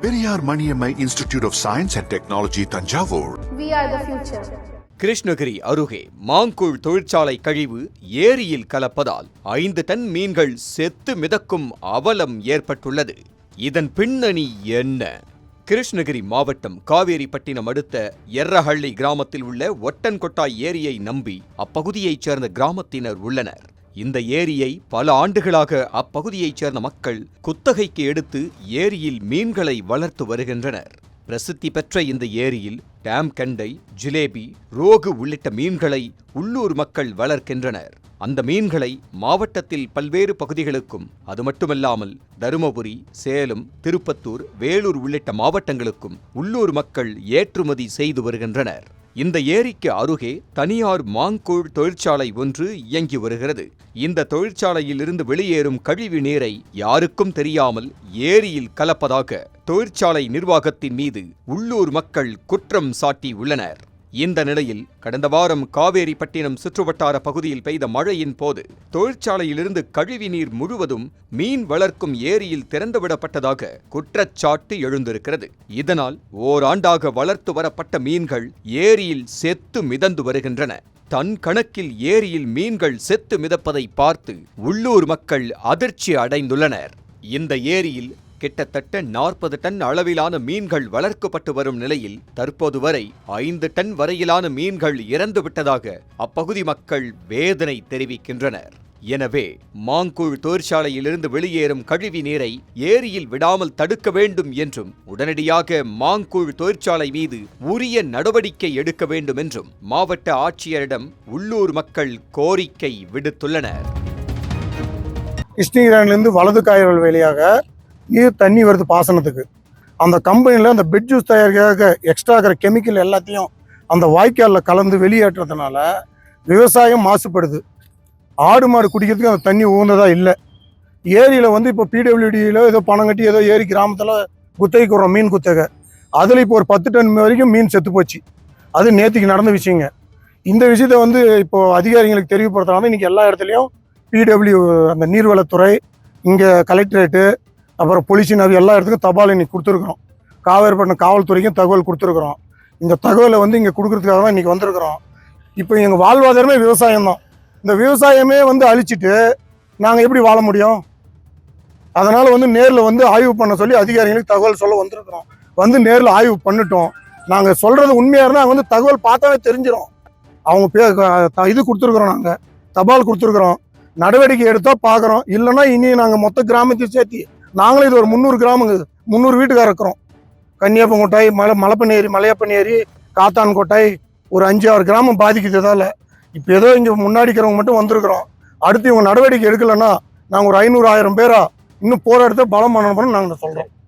Periyar Maniammai Institute of Science and Technology, Tanjavur. We are the future. Krishnagiri அருகே மாங்கூழ் தொழிற்சாலை கழிவு ஏரியில் கலப்பதால் 5 டன் மீன்கள் செத்து மிதக்கும் அவலம் ஏற்பட்டுள்ளது. இதன் பின்னணி என்ன? கிருஷ்ணகிரி மாவட்டம் காவேரிப்பட்டினம் அடுத்த எர்ரஹள்ளி கிராமத்தில் உள்ள ஒட்டன்கொட்டாய் ஏரியை நம்பி அப்பகுதியைச் சேர்ந்த கிராமத்தினர் உள்ளனர். இந்த ஏரியை பல ஆண்டுகளாக அப்பகுதியைச் சேர்ந்த மக்கள் குத்தகைக்கு எடுத்து ஏரியில் மீன்களை வளர்த்து வருகின்றனர். பிரசித்தி பெற்ற இந்த ஏரியில் டேம் கண்டை, ஜிலேபி, ரோகு உள்ளிட்ட மீன்களை உள்ளூர் மக்கள் வளர்க்கின்றனர். அந்த மீன்களை மாவட்டத்தில் பல்வேறு பகுதிகளுக்கும், அது மட்டுமல்லாமல் தருமபுரி, சேலம், திருப்பத்தூர், வேலூர் உள்ளிட்ட மாவட்டங்களுக்கும் உள்ளூர் மக்கள் ஏற்றுமதி செய்து வருகின்றனர். இந்த ஏரிக்கு அருகே தனியார் மாங்கூழ் தொழிற்சாலை ஒன்று இயங்கி வருகிறது. இந்த தொழிற்சாலையில் இருந்து வெளியேறும் கழிவு நீரை யாருக்கும் தெரியாமல் ஏரியில் கலப்பதாக தொழிற்சாலை நிர்வாகத்தின் மீது உள்ளூர் மக்கள் குற்றம் சாட்டி உள்ளனர். இந்த நிலையில் கடந்த வாரம் காவேரிப்பட்டினம் சுற்றுவட்டார பகுதியில் பெய்த மழையின் போது தொழிற்சாலையிலிருந்து கழிவு நீர் முழுவதும் மீன் வளர்க்கும் ஏரியில் திறந்துவிடப்பட்டதாக குற்றச்சாட்டு எழுந்திருக்கிறது. இதனால் ஓராண்டாக வளர்த்து வரப்பட்ட மீன்கள் ஏரியில் செத்து மிதந்து வருகின்றன. டன் கணக்கில் ஏரியில் மீன்கள் செத்து மிதப்பதை பார்த்து உள்ளூர் மக்கள் அதிர்ச்சி அடைந்துள்ளனர். இந்த ஏரியில் கிட்டத்தட்ட 40 டன் அளவிலான மீன்கள் வளர்க்கப்பட்டு வரும் நிலையில் தற்போது வரை 5 டன் வரையிலான மீன்கள் இறந்துவிட்டதாக அப்பகுதி மக்கள் வேதனை தெரிவிக்கின்றனர். எனவே மாங்கூழ் தொழிற்சாலையிலிருந்து வெளியேறும் கழிவு நீரை ஏரியில் விடாமல் தடுக்க வேண்டும் என்றும் உடனடியாக மாங்கூழ் தொழிற்சாலை மீது உரிய நடவடிக்கை எடுக்க வேண்டும் என்றும் மாவட்ட ஆட்சியரிடம் உள்ளூர் மக்கள் கோரிக்கை விடுத்துள்ளனர். கிருஷ்ணகிரியிலிருந்து வலது காயல் வழியாக நீர் தண்ணி வருது பாசனத்துக்கு. அந்த கம்பெனியில் அந்த பெட் ஜூஸ் தயாரிக்க எக்ஸ்ட்ரா இருக்கிற கெமிக்கல் எல்லாத்தையும் அந்த வாய்க்காலில் கலந்து வெளியேற்றதுனால விவசாயம் மாசுபடுது. ஆடு மாடு குடிக்கிறதுக்கு அந்த தண்ணி உகந்ததாக இல்லை. ஏரியில் இப்போ பிடபிள்யூடியில் ஏதோ பணம் கட்டி ஏதோ ஏரி கிராமத்தில் குத்தகைக்கு விடுறோம், மீன் குத்தகை. அதில் இப்போ ஒரு 10 டன் வரைக்கும் மீன் செத்து போச்சு. அது நேற்றுக்கு நடந்த விஷயங்க. இந்த விஷயத்தை இப்போது அதிகாரிகளுக்கு தெரியப்படுத்துறாங்க. இன்றைக்கி எல்லா இடத்துலையும் பிடபிள்யூ அந்த நீர்வளத்துறை, இங்கே கலெக்டரேட்டு, அப்புறம் பொலிசின், அது எல்லா இடத்துக்கும் தபால் இன்னைக்கு கொடுத்துருக்குறோம். காவேரிப்பட்டினம் காவல்துறைக்கும் தகவல் கொடுத்துருக்குறோம். இந்த தகவலை இங்கே கொடுக்குறதுக்காக தான் இன்றைக்கி வந்திருக்கிறோம். இப்போ எங்கள் வாழ்வாதாரமே விவசாயம் தான். இந்த விவசாயமே அழிச்சிட்டு நாங்கள் எப்படி வாழ முடியும்? அதனால் நேரில் ஆய்வு பண்ண சொல்லி அதிகாரிகளுக்கு தகவல் சொல்ல வந்திருக்கிறோம். நேரில் ஆய்வு பண்ணிட்டோம். நாங்கள் சொல்கிறது உண்மையாக இருந்தால் அங்கே தகவல் பார்த்தாவே தெரிஞ்சிடும். அவங்க இது கொடுத்துருக்குறோம், நாங்கள் தபால் கொடுத்துருக்குறோம். நடவடிக்கை எடுத்தால் பார்க்குறோம். இல்லைன்னா இனி நாங்கள் மொத்த கிராமத்தையும் சேர்த்து நாங்களும் இது ஒரு 300 கிராமங்க, 300 வீட்டுக்கார இருக்கிறோம். கன்னியாப்பங்கோட்டாய், மலைப்பண்ணேரி, மலையப்பண்ணேரி, காத்தான்கோட்டாய், ஒரு 5-6 கிராமம் பாதிக்குது. இதால் இப்போ ஏதோ இங்கே முன்னாடிக்கிறவங்க மட்டும் வந்திருக்கிறோம். அடுத்து இவங்க நடவடிக்கை எடுக்கலைன்னா நாங்கள் ஒரு 500-1000 பேரா இன்னும் போராட்டத்தை பலம் பண்ணணும்னு நாங்கள் சொல்கிறோம்.